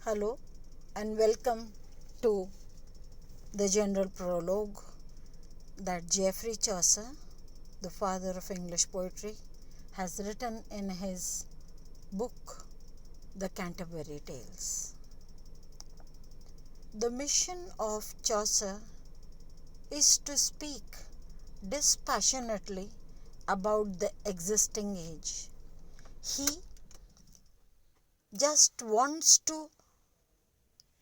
Hello and welcome to the general prologue that Geoffrey Chaucer, the father of English poetry, has written in his book, The Canterbury Tales. The mission of Chaucer is to speak dispassionately about the existing age. He just wants to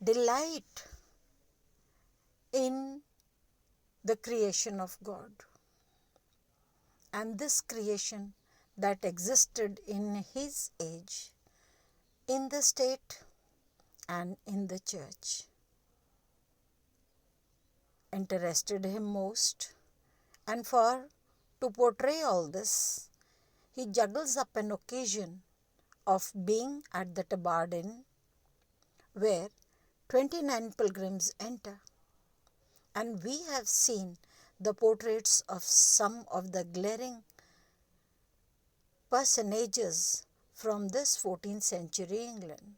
delight in the creation of God. And this creation that existed in his age, in the state and in the church, interested him most. And to portray all this, he juggles up an occasion of being at the Tabard Inn, where 29 pilgrims enter. And we have seen the portraits of some of the glaring personages from this 14th century England.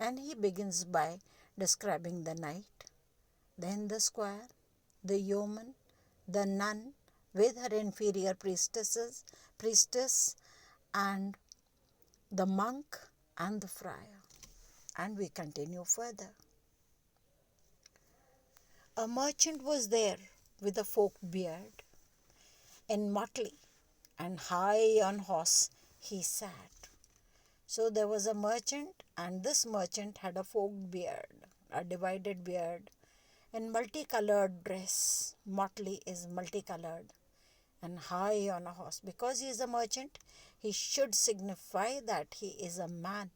And he begins by describing the knight, then the squire, the yeoman, the nun with her inferior priestess, and the monk and the friar. And we continue further. A merchant was there with a forked beard, in motley, and high on horse he sat. So there was a merchant, and this merchant had a forked beard, a divided beard, in multicolored dress. Motley is multicolored, and high on a horse. Because he is a merchant, he should signify that he is a man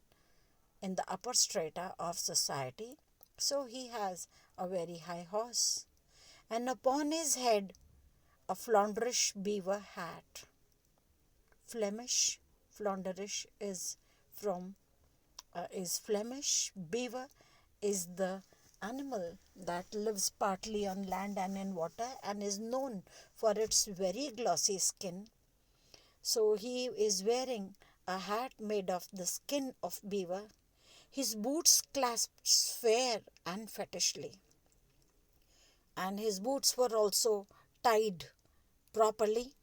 in the upper strata of society. So he has a very high horse, and upon his head a Flandrish beaver hat. Flemish, Flandrish is Flemish. Beaver is the animal that lives partly on land and in water and is known for its very glossy skin. So he is wearing a hat made of the skin of beaver. His boots clasped fair and fettishly, and his boots were also tied properly.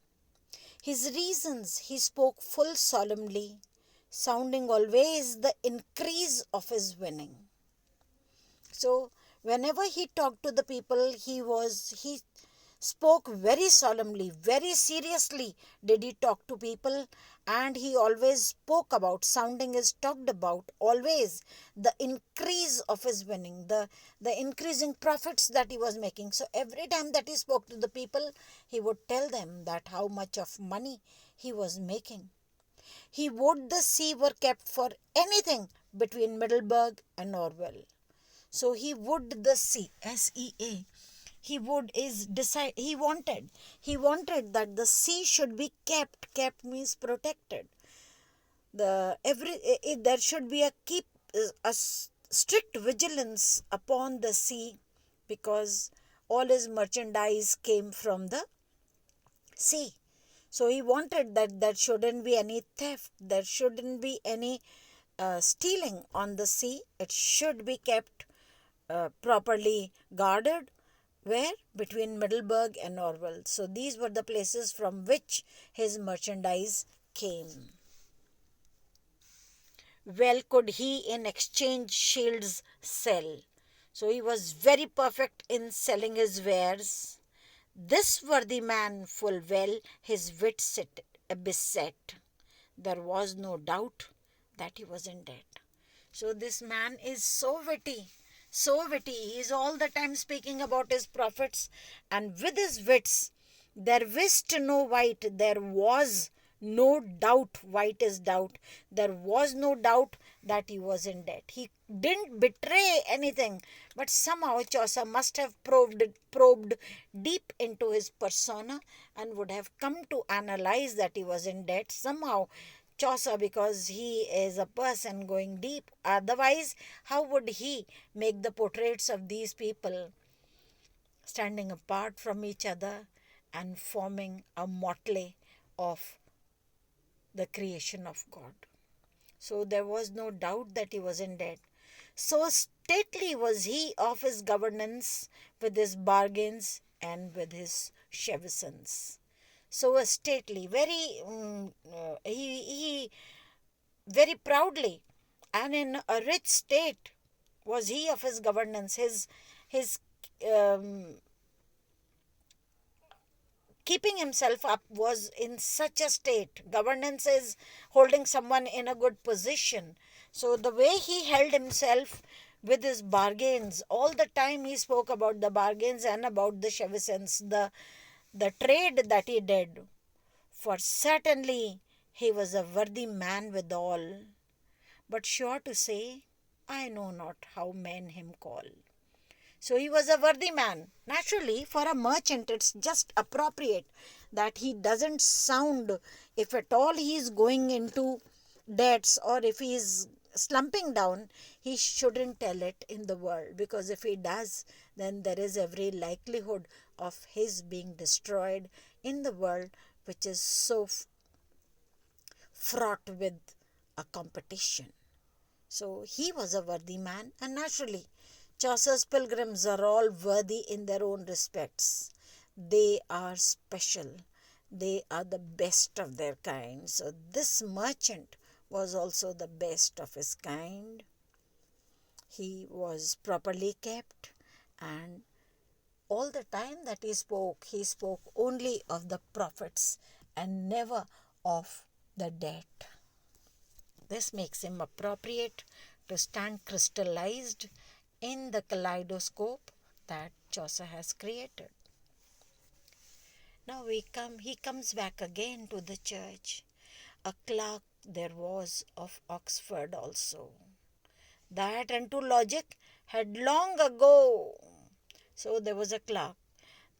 His reasons he spoke full solemnly, sounding always the increase of his winning. So whenever he talked to the people, he spoke very solemnly, very seriously did he talk to people, and he always spoke about, sounding is talked about, always the increase of his winning, the increasing profits that he was making. So every time that he spoke to the people, he would tell them that how much of money he was making. He would the sea were kept for anything between Middleburg and Orwell. So he would the sea, S-E-A. He wanted that the sea should be kept. Kept means protected. There should be a strict vigilance upon the sea, because all his merchandise came from the sea. So he wanted that there shouldn't be any theft, there shouldn't be any stealing on the sea. It should be kept properly guarded. Where? Between Middleburg and Orwell. So these were the places from which his merchandise came. Well could he in exchange shields sell. So he was very perfect in selling his wares. This worthy man full well his wit beset. There was no doubt that he was in debt. So this man is so witty. He is all the time speaking about his profits, and with his wits, there wist no wight, there was no doubt, wight is doubt, there was no doubt that he was in debt. He didn't betray anything, but somehow Chaucer must have probed deep into his persona and would have come to analyze that he was in debt somehow. Chaucer, because he is a person going deep. Otherwise, how would he make the portraits of these people standing apart from each other and forming a motley of the creation of God? So there was no doubt that he was in debt. So stately was he of his governance, with his bargains and with his chevisance. So stately, very he very proudly and in a rich state was he of his governance. His um, keeping himself up was in such a state. Governance is holding someone in a good position. So the way he held himself with his bargains, all the time he spoke about the bargains and about the chevisance, the trade that he did. For certainly he was a worthy man withal, but sure to say, I know not how men him call. So he was a worthy man. Naturally, for a merchant, it's just appropriate that he doesn't sound, if at all he is going into debts or if he is slumping down, he shouldn't tell it in the world, because if he does, then there is every likelihood of his being destroyed in the world, which is so fraught with a competition. So he was a worthy man, and naturally, Chaucer's pilgrims are all worthy in their own respects. They are special. They are the best of their kind. So this merchant was also the best of his kind. He was properly kept, and all the time that he spoke only of the profits and never of the debt. This makes him appropriate to stand crystallized in the kaleidoscope that Chaucer has created. Now he comes back again to the church. A clerk there was of Oxford also, that unto logic had long ago. So there was a clerk.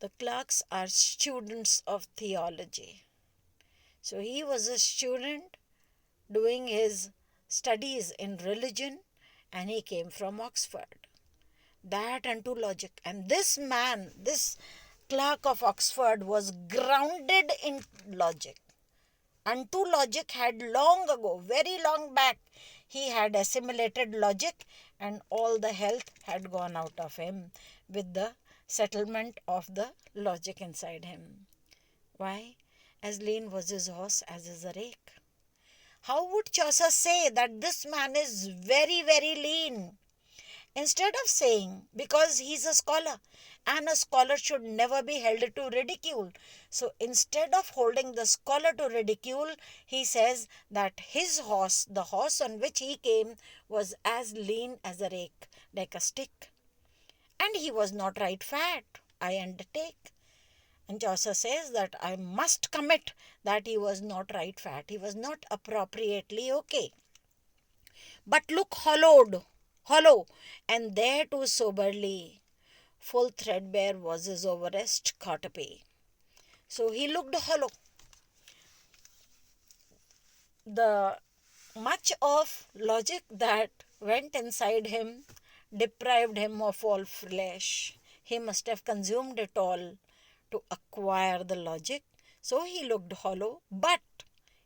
The clerks are students of theology. So he was a student doing his studies in religion, and he came from Oxford. That unto logic. And this man, this clerk of Oxford, was grounded in logic. Unto logic had long ago, very long back, he had assimilated logic, and all the health had gone out of him with the settlement of the logic inside him. Why? As lean was his horse as is a rake. How would Chaucer say that this man is very, very lean? Instead of saying, because he's a scholar, and a scholar should never be held to ridicule. So instead of holding the scholar to ridicule, he says that his horse, the horse on which he came, was as lean as a rake, like a stick. And he was not right fat, I undertake. And Chaucer says that I must commit that he was not right fat. He was not appropriately okay. But look hollow, and there too soberly. Full threadbare was his overrest coterie. So he looked hollow. The much of logic that went inside him deprived him of all flesh. He must have consumed it all to acquire the logic. So he looked hollow, but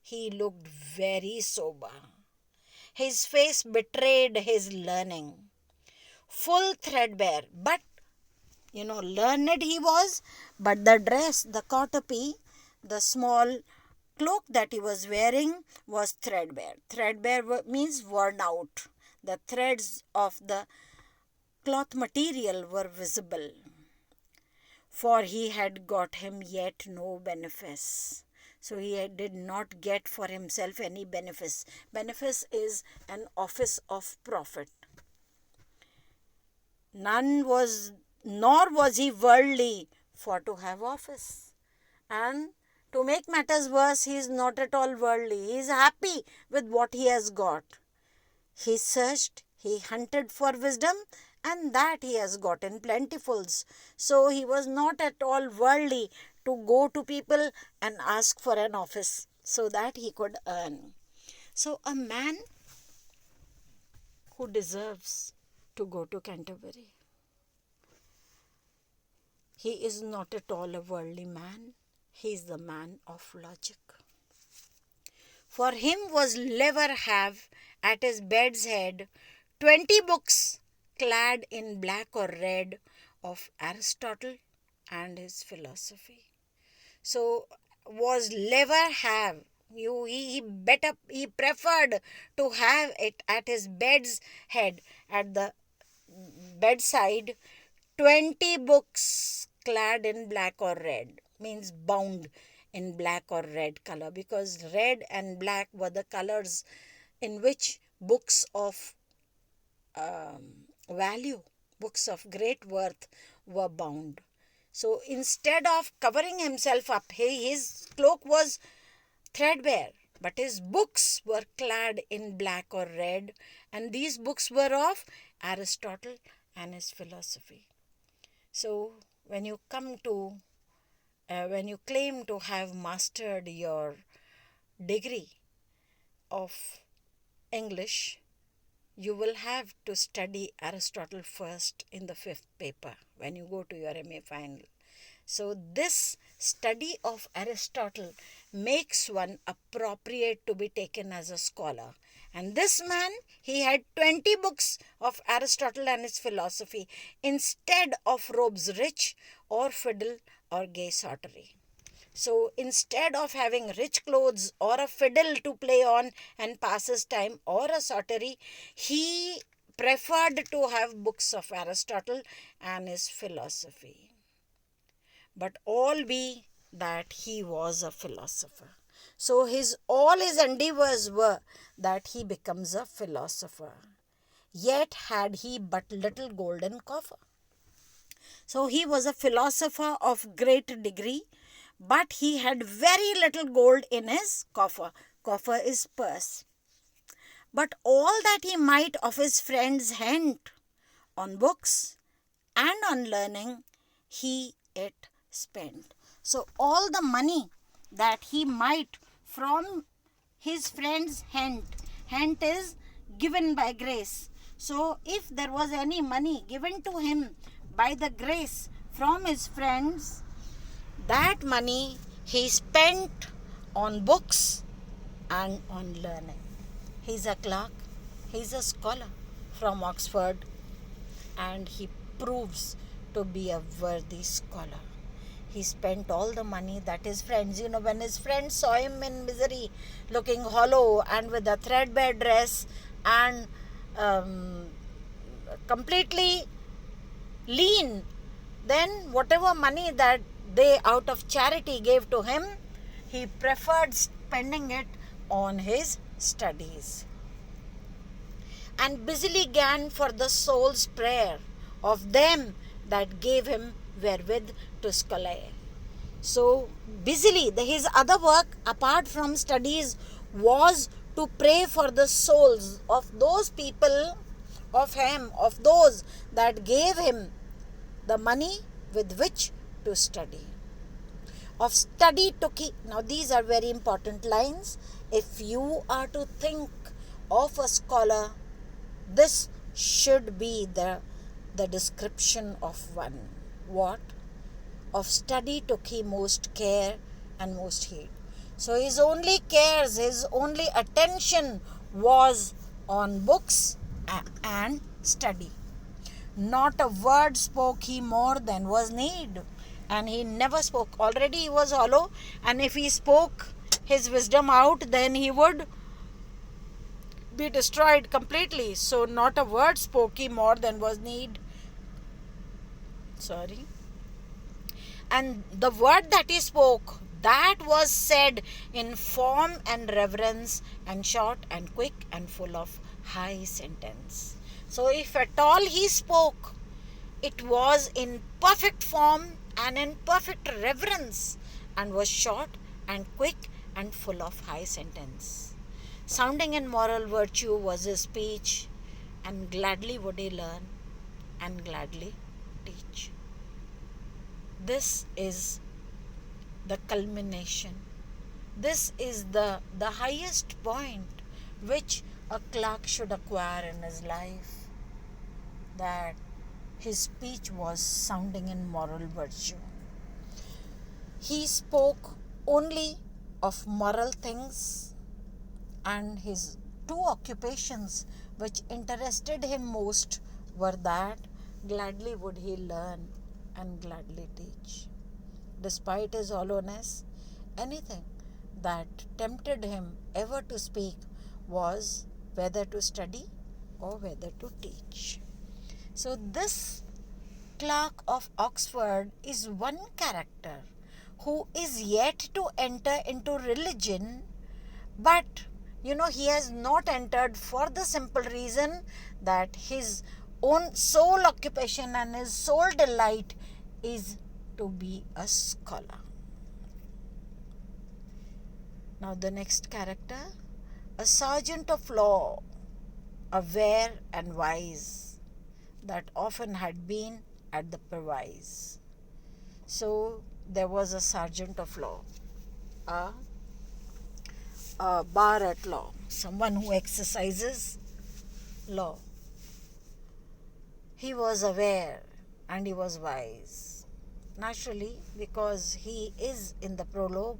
he looked very sober. His face betrayed his learning. Full threadbare, but learned he was, but the dress, the coterie, the small cloak that he was wearing was threadbare. Threadbare means worn out. The threads of the cloth material were visible, for he had got him yet no benefice. So he did not get for himself any benefice. Benefice is an office of profit. Nor was he worldly for to have office. And to make matters worse, he is not at all worldly. He is happy with what he has got. He searched, he hunted for wisdom, and that he has got in plentyfuls. So he was not at all worldly to go to people and ask for an office so that he could earn. So a man who deserves to go to Canterbury, he is not at all a worldly man. He is the man of logic. For him was never have at his bed's head 20 books clad in black or red of Aristotle and his philosophy. So was never have he preferred to have it at his bed's head, at the bedside, 20 books clad in black or red, means bound in black or red color, because red and black were the colors in which books of value, books of great worth were bound. So instead of covering himself up, his cloak was threadbare, but his books were clad in black or red, and these books were of Aristotle and his philosophy. So when you when you claim to have mastered your degree of English, you will have to study Aristotle first in the 5th paper when you go to your MA final. So this study of Aristotle makes one appropriate to be taken as a scholar. And this man, he had 20 books of Aristotle and his philosophy instead of robes rich or fiddle or gay sautery. So instead of having rich clothes or a fiddle to play on and pass his time or a sautery, he preferred to have books of Aristotle and his philosophy. But all be that he was a philosopher. So all his endeavors were that he becomes a philosopher. Yet had he but little golden coffer. So he was a philosopher of great degree, but he had very little gold in his coffer. Coffer is purse. But all that he might of his friends hent on books and on learning, it spent. So all the money that he might from his friends hent is given by grace. So if there was any money given to him by the grace from his friends, that money he spent on books and on learning. He's a clerk, he's a scholar from Oxford, and he proves to be a worthy scholar. He spent all the money that his friends, when his friends saw him in misery, looking hollow and with a threadbare dress and completely lean, then whatever money that they out of charity gave to him, he preferred spending it on his studies. And busily gan for the soul's prayer of them that gave him wherewith to scholae. So busily, his other work apart from studies was to pray for the souls of those people, of those that gave him the money with which to study. Of study to keep. Now these are very important lines. If you are to think of a scholar, this should be the description of one. What? Of study took he most care and most heed. So his only cares, his only attention was on books and study. Not a word spoke he more than was need. And he never spoke. Already he was hollow, and if he spoke his wisdom out, then he would be destroyed completely. So not a word spoke he more than was need. And the word that he spoke, that was said in form and reverence, and short and quick and full of high sentence. So if at all he spoke, it was in perfect form and in perfect reverence, and was short and quick and full of high sentence. Sounding in moral virtue was his speech, and gladly would he learn and gladly teach. This is the culmination. This is the highest point which a clerk should acquire in his life, that his speech was sounding in moral virtue. He spoke only of moral things, and his two occupations which interested him most were that gladly would he learn and gladly teach. Despite his hollowness, anything that tempted him ever to speak was whether to study or whether to teach. So this Clerk of Oxford is one character who is yet to enter into religion, but he has not entered for the simple reason that his own sole occupation and his sole delight is to be a scholar. Now the next character, a sergeant of law, aware and wise, that often had been at the Pervise. So there was a sergeant of law, a bar at law, someone who exercises law. He was aware and he was wise. Naturally, because he is in the prologue,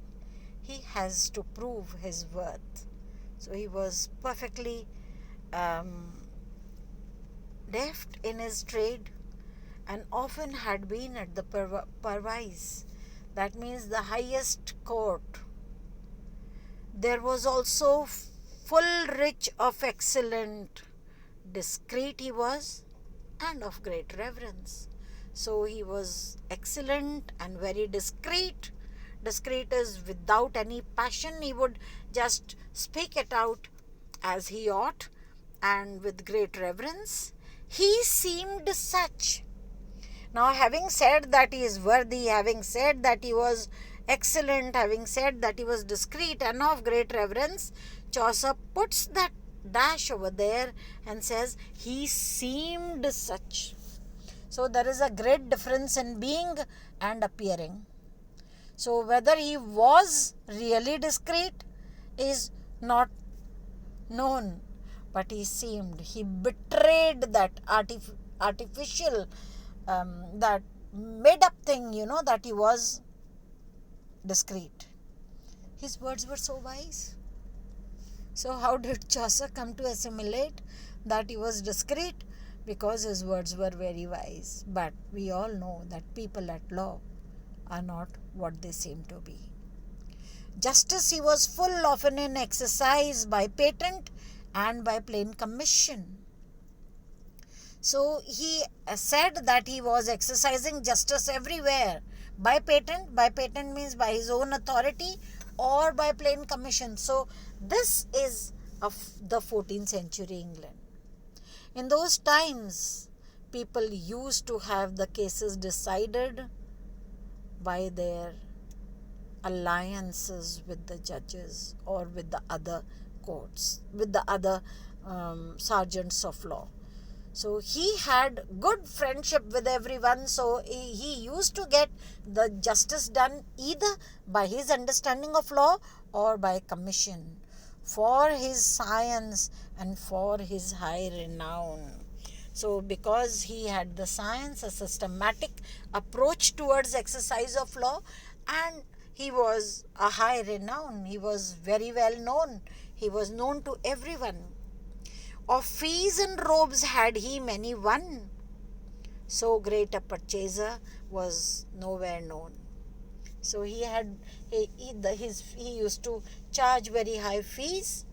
he has to prove his worth. So he was perfectly deft in his trade and often had been at the Pervise. That means the highest court. There was also full rich of excellent, discreet he was, and of great reverence. So he was excellent and very discreet. Discreet is without any passion. He would just speak it out as he ought, and with great reverence. He seemed such. Now, having said that he is worthy, having said that he was excellent, having said that he was discreet and of great reverence, Chaucer puts that dash over there and says, he seemed such. So, there is a great difference in being and appearing. So, whether he was really discreet is not known, but he seemed. He betrayed that artificial, that made up thing, that he was discreet. His words were so wise. So how did Chaucer come to assimilate that he was discreet? Because his words were very wise. But we all know that people at law are not what they seem to be. Justice he was full, often in exercise by patent and by plain commission. So he said that he was exercising justice everywhere by patent. By patent means by his own authority or by plain commission. So this is of the 14th century England. In those times, people used to have the cases decided by their alliances with the judges or with the other courts, with the other sergeants of law. So he had good friendship with everyone. So he used to get the justice done either by his understanding of law or by commission, for his science and for his high renown. So because he had the science, a systematic approach towards exercise of law, and he was a high renown, he was very well known, he was known to everyone. Of fees and robes had he many won. So great a purchaser was nowhere known. So he used to charge very high fees,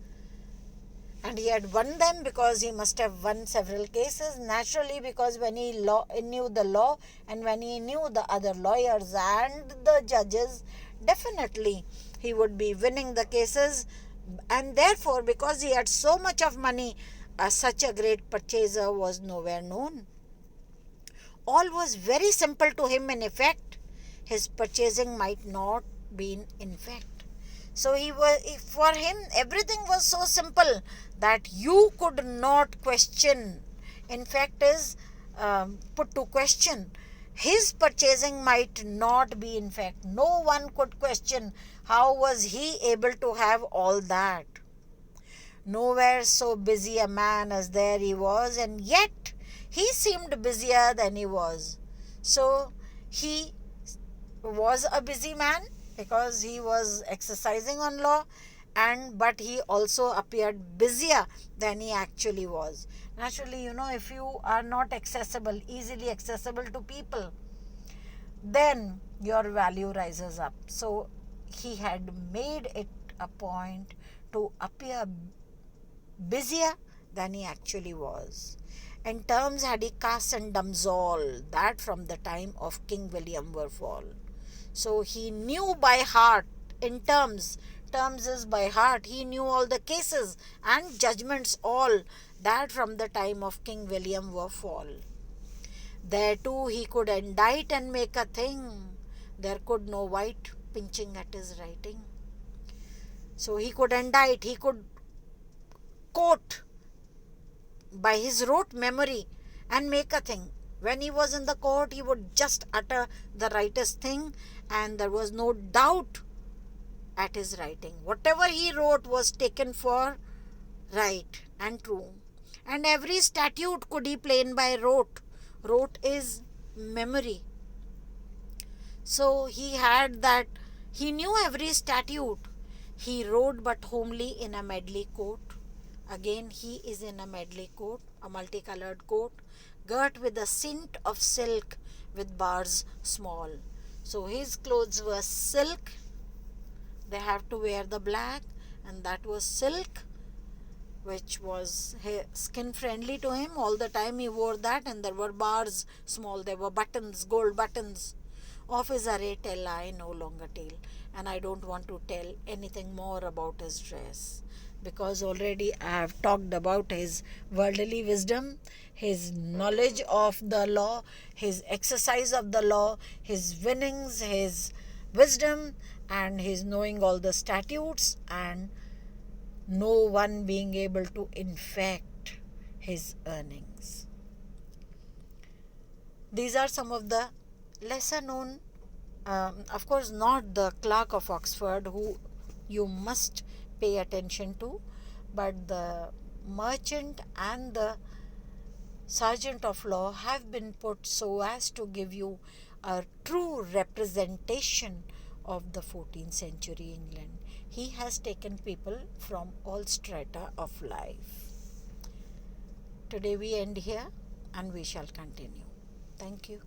and he had won them because he must have won several cases. Naturally, because when he knew the law and when he knew the other lawyers and the judges, definitely he would be winning the cases. And therefore, because he had so much of money, such a great purchaser was nowhere known. All was very simple to him in effect. His purchasing might not be in fact. So for him, everything was so simple that you could not question. In fact, is put to question. His purchasing might not be in fact. No one could question how was he able to have all that. Nowhere so busy a man as there he was, and yet he seemed busier than he was. So he was a busy man because he was exercising on law, but he also appeared busier than he actually was. Naturally, if you are not easily accessible to people, then your value rises up. So he had made it a point to appear busier than he actually was. In terms had he cast and Dumsall, that from the time of King William were fall. So he knew by heart, in terms is by heart, he knew all the cases and judgments all, that from the time of King William were fall. There too he could indite and make a thing, there could no white pinching at his writing. So he could indite, he could quote by his rote memory and make a thing. When he was in the court, he would just utter the rightest thing, and there was no doubt at his writing. Whatever he wrote was taken for right and true. And every statute could he plain by rote. Rote is memory. So he had that, he knew every statute. He rode but homely in a medley coat. Again, he is in a medley coat, a multicolored coat, girt with a cint of silk with bars small. So his clothes were silk. They have to wear the black, and that was silk, which was skin friendly to him. All the time he wore that, and there were bars small. There were buttons, gold buttons. Of his array tell I no longer tale, and I don't want to tell anything more about his dress, because already I have talked about his worldly wisdom, his knowledge of the law, his exercise of the law, his winnings, his wisdom, and his knowing all the statutes, and no one being able to infect his earnings. These are some of the lesser known, of course not the Clerk of Oxford, who you must pay attention to, but the merchant and the sergeant of law have been put so as to give you a true representation of the 14th century England. He has taken people from all strata of life. Today we end here, and we shall continue. Thank you.